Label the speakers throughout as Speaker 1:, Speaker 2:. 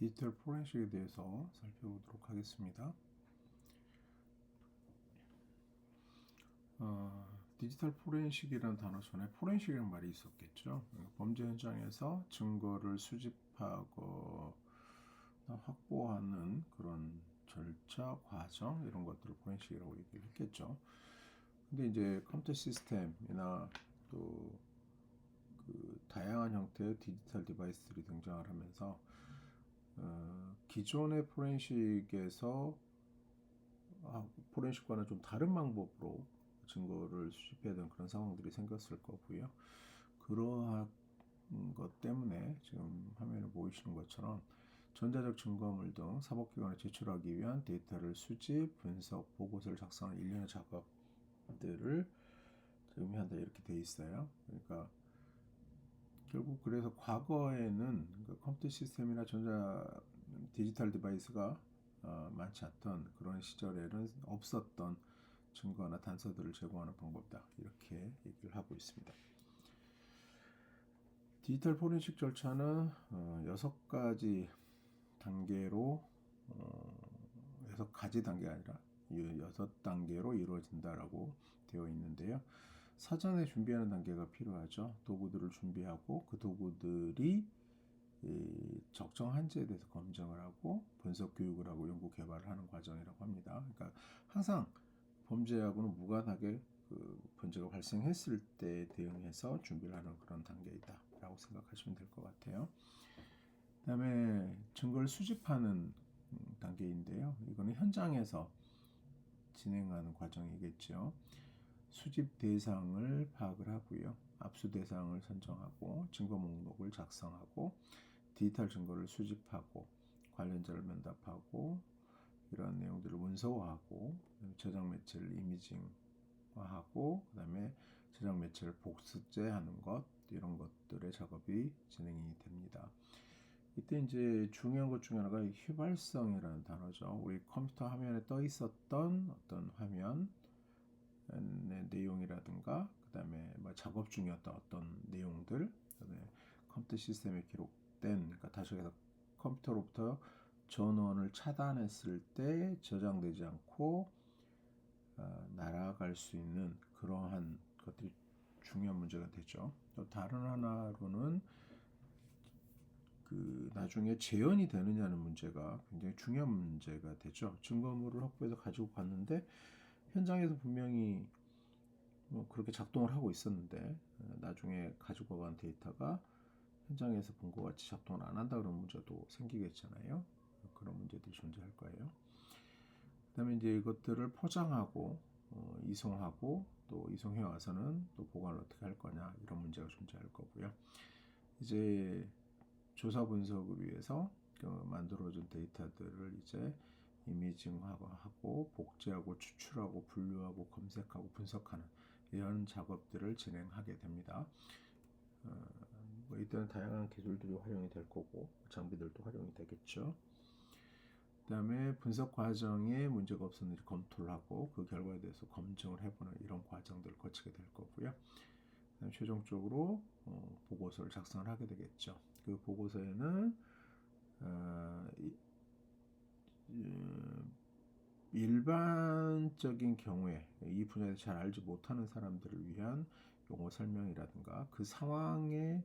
Speaker 1: 디지털 포렌식에 대해서 살펴보도록 하겠습니다. 디지털 포렌식이라는 단어 전에 포렌식이라는 말이 있었겠죠. 범죄 현장에서 증거를 수집하거나 확보하는 그런 절차, 과정 이런 것들을 포렌식이라고 얘기를 했겠죠. 근데 이제 컴퓨터 시스템이나 또 그 다양한 형태의 디지털 디바이스들이 등장을 하면서 기존의 포렌식에서 포렌식과는 좀 다른 방법으로 증거를 수집해야 되는 그런 상황들이 생겼을 거고요. 그러한 것 때문에 지금 화면에 보이시는 것처럼 전자적 증거물 등 사법기관에 제출하기 위한 데이터를 수집, 분석, 보고서를 작성하는 일련의 작업들을 의미한다 이렇게 돼 있어요. 그러니까 결국 그래서 과거에는 컴퓨터 시스템이나 디지털 디바이스가 많지 않던 그런 시절에는 없었던 증거나 단서들을 제공하는 방법이다 이렇게 얘기를 하고 있습니다. 디지털 포렌식 절차는 6가지 단계로 6가지 단계가 아니라 6단계로 이루어진다라고 되어 있는데요. 사전에 준비하는 단계가 필요하죠. 도구들을 준비하고 그 도구들이 적정 한제에 대해서 검증을 하고 분석 교육을 하고 연구 개발을 하는 과정이라고 합니다. 그러니까 항상 범죄하고는 무관하게 그 범죄가 발생했을 때 대응해서 준비를 하는 그런 단계이다라고 생각하시면 될 것 같아요. 그다음에 증거를 수집하는 단계인데요. 이거는 현장에서 진행하는 과정이겠죠. 수집 대상을 파악을 하고요. 압수 대상을 선정하고 증거 목록을 작성하고 디지털 증거를 수집하고 관련자를 면답하고 이러한 내용들을 문서화하고 저장 매체를 이미징화하고 그다음에 저장 매체를 복습제하는 것 이런 것들의 작업이 진행이 됩니다. 이때 이제 중요한 것 중에 하나가 휘발성이라는 단어죠. 우리 컴퓨터 화면에 떠 있었던 어떤 화면의 내용이라든가 그다음에 뭐 작업 중이었던 어떤 내용들, 그다음에 컴퓨터 시스템에 기록된, 그러니까 다시 해서 컴퓨터로부터 전원을 차단했을 때 저장되지 않고 날아갈 수 있는 그러한 것들이 중요한 문제가 되죠. 또 다른 하나로는 그 나중에 재현이 되느냐는 문제가 굉장히 중요한 문제가 되죠. 증거물을 확보해서 가지고 갔는데 현장에서 분명히 뭐 그렇게 작동을 하고 있었는데 나중에 가지고 간 데이터가 현장에서 본 것 같이 작동을 안 한다 그런 문제도 생기겠잖아요. 그런 문제들이 존재할 거예요. 그다음에 이제 이것들을 포장하고 이송하고 또 이송해 와서는 또 보관을 어떻게 할 거냐 이런 문제가 존재할 거고요. 이제 조사 분석을 위해서 만들어진 데이터들을 이제 이미징하고 복제하고 추출하고 분류하고 검색하고 분석하는 이런 작업들을 진행하게 됩니다. 뭐 이때는 다양한 기술들이 활용이 될 거고 장비들도 활용이 되겠죠. 그 다음에 분석 과정에 문제가 없었는지 검토를 하고 그 결과에 대해서 검증을 해보는 이런 과정들을 거치게 될 거고요. 그다음에 최종적으로 보고서를 작성을 하게 되겠죠. 그 보고서에는 일반적인 경우에 이 분야에 잘 알지 못하는 사람들을 위한 용어 설명이라든가 그 상황에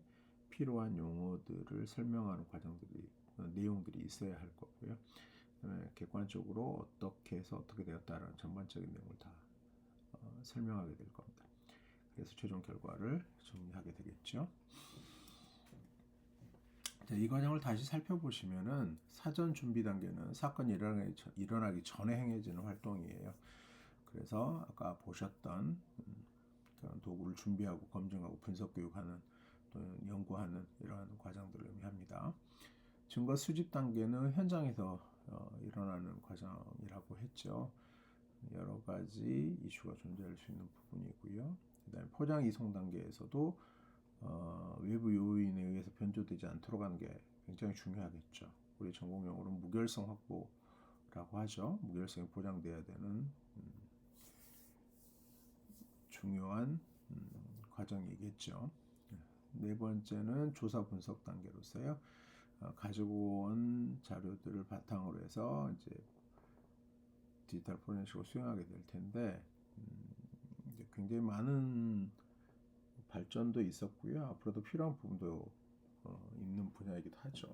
Speaker 1: 필요한 용어들을 설명하는 과정들이 내용들이 있어야 할 거고요. 그다음에 객관적으로 어떻게 해서 어떻게 되었다라는 전반적인 내용을 다 설명하게 될 겁니다. 그래서 최종 결과를 정리하게 되겠죠. 이 과정을 다시 살펴보시면은 사전 준비 단계는 사건이 일어나기 전에 행해지는 활동이에요. 그래서 아까 보셨던 그런 도구를 준비하고 검증하고 분석 교육하는 또는 연구하는 이러한 과정들을 의미합니다. 증거 수집 단계는 현장에서 일어나는 과정이라고 했죠. 여러 가지 이슈가 존재할 수 있는 부분이고요. 그다음에 포장 이송 단계에서도 외부 요인에 의해서 변조되지 않도록 하는 게 굉장히 중요하겠죠. 우리 전공용어로는 무결성 확보라고 하죠. 무결성이 보장돼야 되는 중요한 과정이겠죠. 네 번째는 조사 분석 단계로서요. 가지고 온 자료들을 바탕으로 해서 이제 디지털 포렌식을 수행하게 될 텐데 이제 굉장히 많은 발전도 있었고요. 앞으로도 필요한 부분도 있는 분야이기도 하죠.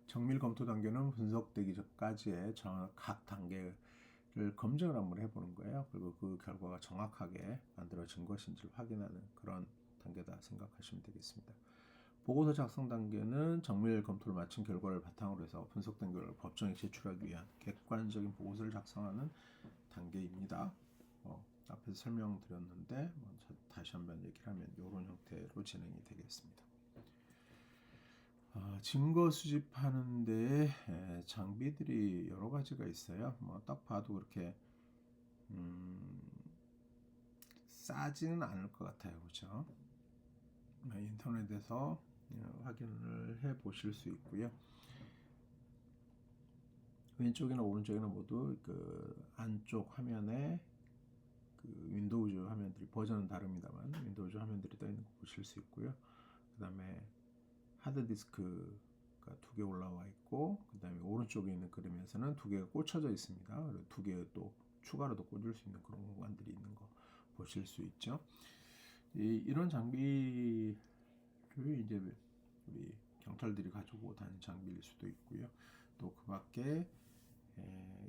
Speaker 1: 정밀 검토 단계는 분석되기 전까지의 각 단계를 검증을 한번 해보는 거예요. 그리고 그 결과가 정확하게 만들어진 것인지를 확인하는 그런 단계다 생각하시면 되겠습니다. 보고서 작성 단계는 정밀 검토를 마친 결과를 바탕으로 해서 분석된 결과를 법정에 제출하기 위한 객관적인 보고서를 작성하는 단계입니다. 앞에서 설명드렸는데 다시 한번 얘기를 하면 이런 형태로 진행이 되겠습니다. 증거 수집하는 데 장비들이 여러 가지가 있어요. 딱 봐도 그렇게 싸지는 않을 것 같아요. 그렇죠? 인터넷에서 확인을 해 보실 수 있고요. 왼쪽이나 오른쪽이나 모두 그 안쪽 화면에 그 윈도우즈 화면들이 버전은 다릅니다만 윈도우즈 화면들이 떠 있는 거 보실 수 있고요. 그 다음에 하드디스크가 2개 올라와 있고, 그 다음에 오른쪽에 있는 그림에서는 2개가 꽂혀져 있습니다. 그리고 2개 또 추가로도 꽂을 수 있는 그런 공간들이 있는 거 보실 수 있죠. 이런 장비를 이제 우리 경찰들이 가지고 다니는 장비일 수도 있고요. 또 그 밖에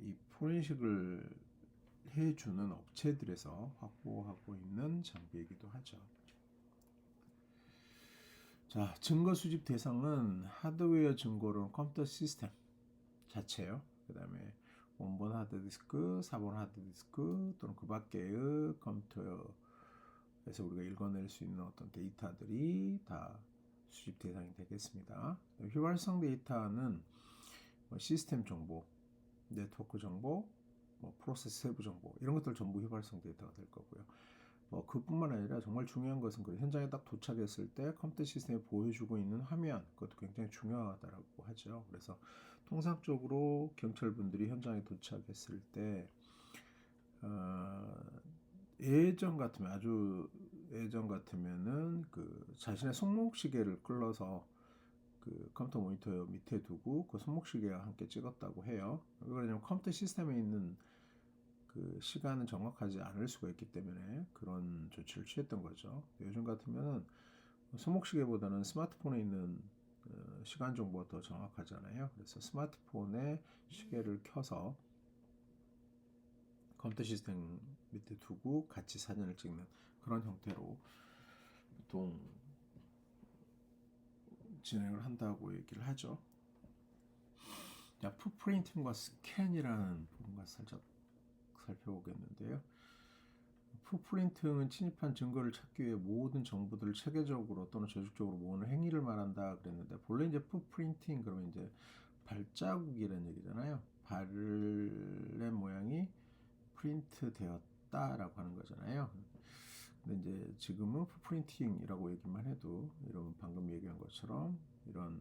Speaker 1: 이 포렌식을 해주는 업체들에서 확보하고 있는 장비이기도 하죠. 자, 증거 수집 대상은 하드웨어 증거로는 컴퓨터 시스템 자체요. 그 다음에 원본 하드디스크, 4번 하드디스크 또는 그 밖의 컴퓨터에서 우리가 읽어낼 수 있는 어떤 데이터들이 다 수집 대상이 되겠습니다. 휘발성 데이터는 시스템 정보, 네트워크 정보, 프로세스 세부 정보 이런 것들 전부 휘발성 데이터가 될 거고요. 그뿐만 아니라 정말 중요한 것은 현장에 딱 도착했을 때 컴퓨터 시스템이 보여주고 있는 화면, 그것도 굉장히 중요하다고 하죠. 그래서 통상적으로 경찰분들이 현장에 도착했을 때 예전 같으면 아주 예전 같으면은 그 자신의 손목시계를 끌어서 그 컴퓨터 모니터 밑에 두고 그 손목시계와 함께 찍었다고 해요. 왜 그러냐면 컴퓨터 시스템에 있는 그 시간은 정확하지 않을 수가 있기 때문에 그런 조치를 취했던 거죠. 요즘 같으면은 손목시계보다는 스마트폰에 있는 시간 정보가 더 정확하잖아요. 그래서 스마트폰에 시계를 켜서 컴퓨터 시스템 밑에 두고 같이 사진을 찍는 그런 형태로 보통 진행을 한다고 얘기를 하죠. 자, 풋프린팅과 스캔이라는 부분과 살짝 살펴보겠는데요. 풋프린팅은 침입한 증거를 찾기 위해 모든 정보들을 체계적으로 또는 조직적으로 모으는 행위를 말한다 그랬는데, 본래 이제 풋프린팅 그러면 이제 발자국이라는 얘기잖아요. 발의 모양이 프린트 되었다라고 하는 거잖아요. 근데 이제 지금은 풋프린팅이라고 얘기만 해도 이런 방금 얘기한 것처럼 이런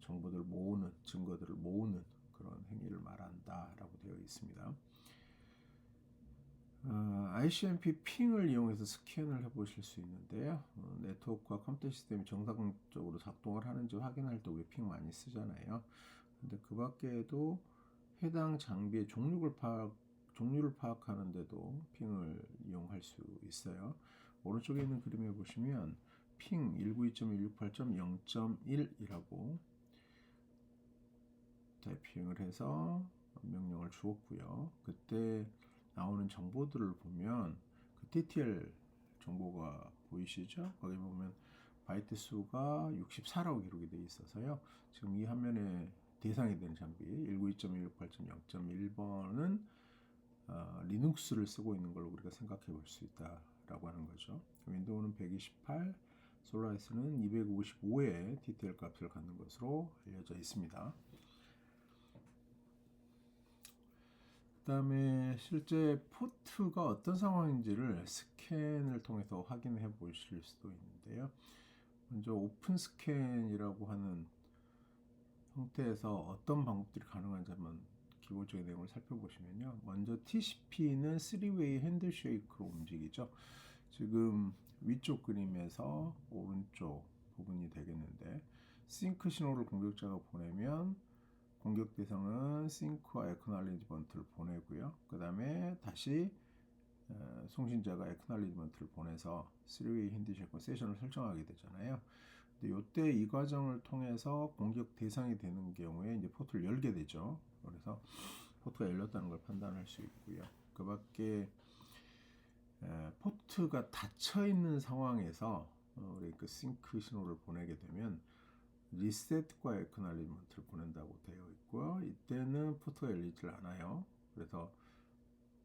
Speaker 1: 정보들을 모으는, 증거들을 모으는 그런 행위를 말한다라고 되어 있습니다. ICMP 핑을 이용해서 스캔을 해보실 수 있는데요. 네트워크와 컴퓨터 시스템이 정상적으로 작동을 하는지 확인할 때 우리 핑 많이 쓰잖아요. 근데 그 밖에도 해당 장비의 종류를 파악하는데도 핑을 이용할 수 있어요. 오른쪽에 있는 그림에 보시면 핑 192.168.0.1이라고 타이핑을 해서 명령을 주었고요. 그때 나오는 정보들을 보면 그 TTL 정보가 보이시죠? 거기 보면 바이트 수가 64라고 기록이 되어 있어서요. 지금 이 화면에 대상이 되는 장비 192.168.0.1번은 리눅스를 쓰고 있는 걸로 우리가 생각해 볼 수 있다라고 하는 거죠. 윈도우는 128, 솔라리스는 255의 TTL 값을 갖는 것으로 알려져 있습니다. 그 다음에 실제 포트가 어떤 상황인지를 스캔을 통해서 확인해 보실 수도 있는데요. 먼저 오픈 스캔이라고 하는 형태에서 어떤 방법들이 가능한지 한번 기본적인 내용을 살펴보시면요. 먼저 TCP는 3웨이 핸들쉐이크로 움직이죠. 지금 위쪽 그림에서 오른쪽 부분이 되겠는데 싱크 신호를 공격자가 보내면 공격 대상은 싱크와 액놀리지먼트를 보내고요. 그 다음에 다시 송신자가 액놀리지먼트를 보내서 3웨이 핸디쉐이크 세션을 설정하게 되잖아요. 근데 이때 이 과정을 통해서 공격 대상이 되는 경우에 이제 포트를 열게 되죠. 그래서 포트가 열렸다는 걸 판단할 수 있고요. 그 밖에 포트가 닫혀 있는 상황에서 우리 그 싱크 신호를 보내게 되면 리셋과 액놀리지먼트를 보낸다고 되어 있고요. 이때는 포트가 열리질 않아요. 그래서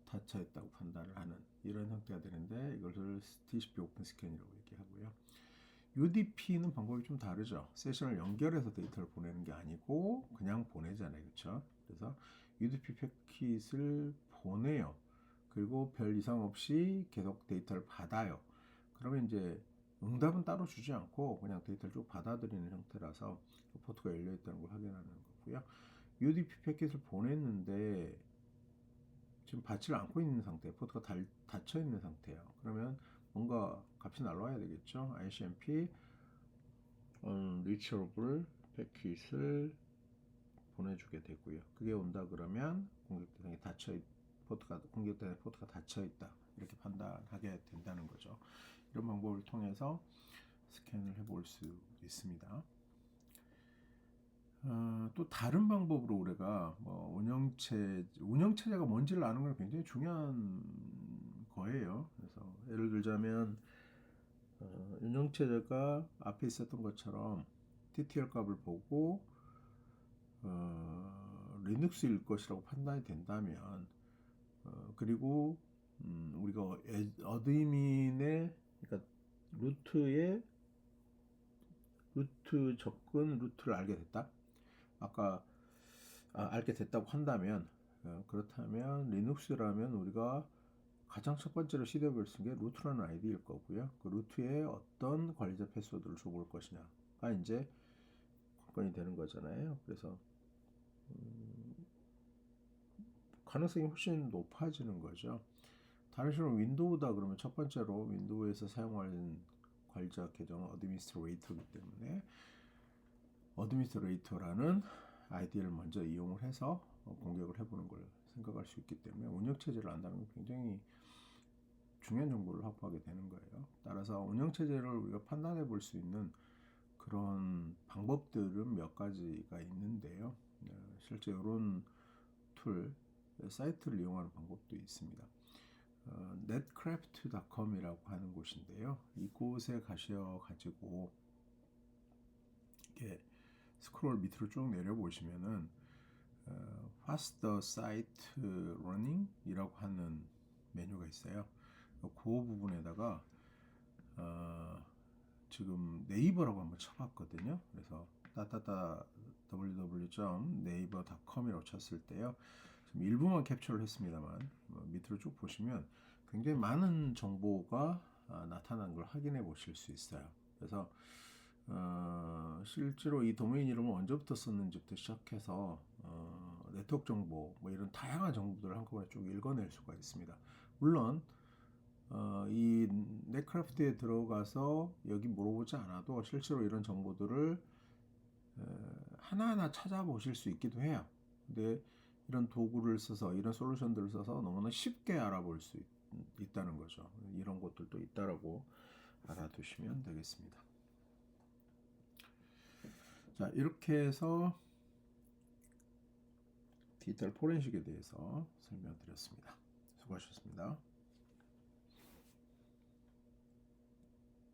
Speaker 1: 닫혀 있다고 판단을 하는 이런 형태가 되는데 이것을 TCP 오픈 스캔이라고 얘기하고요. UDP는 방법이 좀 다르죠. 세션을 연결해서 데이터를 보내는 게 아니고 그냥 보내잖아요. 그렇죠? 그래서 UDP 패킷을 보내요. 그리고 별 이상 없이 계속 데이터를 받아요. 그러면 이제 응답은 따로 주지 않고 그냥 데이터를 쭉 받아들이는 형태라서 포트가 열려 있다는 걸 확인하는 거고요. UDP 패킷을 보냈는데 지금 받지를 않고 있는 상태, 포트가 닫혀 있는 상태예요. 그러면 뭔가 값이 날라와야 되겠죠. ICMP reachable 패킷을 보내주게 되고요. 그게 온다 그러면 공격 대상이 공격 대상의 포트가 닫혀 있다 이렇게 판단하게 된다는 거죠. 이런 방법을 통해서 스캔을 해볼 수 있습니다. 또 다른 방법으로 우리가 뭐 운영체제가 뭔지를 아는 건 굉장히 중요한 거예요. 그래서 예를 들자면 운영체제가 앞에 있었던 것처럼 TTL 값을 보고 리눅스일 것이라고 판단이 된다면 그리고 우리가 어드민의 그러니까 루트 접근 루트를 알게 됐다. 아까 알게 됐다고 한다면 그렇다면 리눅스라면 우리가 가장 첫 번째로 시도해볼 수 있는 게 루트라는 아이디일 거고요. 그 루트에 어떤 관리자 패스워드를 줘볼 것이냐가 이제 관건이 되는 거잖아요. 그래서 가능성이 훨씬 높아지는 거죠. 다른 식으로 윈도우다 그러면 첫 번째로 윈도우에서 사용하는 관리자 계정은 어드미니스트레이터이기 때문에 어드미니스트레이터라는 아이디를 먼저 이용을 해서 공격을 해보는 걸 생각할 수 있기 때문에 운영체제를 안다는 건 굉장히 중요한 정보를 확보하게 되는 거예요. 따라서 운영체제를 우리가 판단해 볼 수 있는 그런 방법들은 몇 가지가 있는데요. 실제 이런 툴, 사이트를 이용하는 방법도 있습니다. netcraft.com이라고 하는 곳인데요. 이곳에 가셔가지고 이렇게 스크롤 밑으로 쭉 내려보시면은 What's the site running? 이라고 하는 메뉴가 있어요. 그 부분에다가 지금 네이버라고 한번 쳐봤거든요. 그래서 www.naver.com이라고 쳤을 때요. 지금 일부만 캡처를 했습니다만 밑으로 쭉 보시면 굉장히 많은 정보가 나타난 걸 확인해 보실 수 있어요. 그래서 실제로 이 도메인 이름을 언제부터 썼는지부터 시작해서 네트워크 정보 뭐 이런 다양한 정보들을 한꺼번에 쭉 읽어낼 수가 있습니다. 물론 이 넷크래프트에 들어가서 여기 물어보지 않아도 실제로 이런 정보들을 하나하나 찾아보실 수 있기도 해요. 근데 이런 도구를 써서 이런 솔루션들을 써서 너무나 쉽게 알아볼 수 있다는 거죠. 이런 것들도 있다라고 알아두시면 되겠습니다. 자, 이렇게 해서 디지털 포렌식에 대해서 설명드렸습니다. 수고하셨습니다.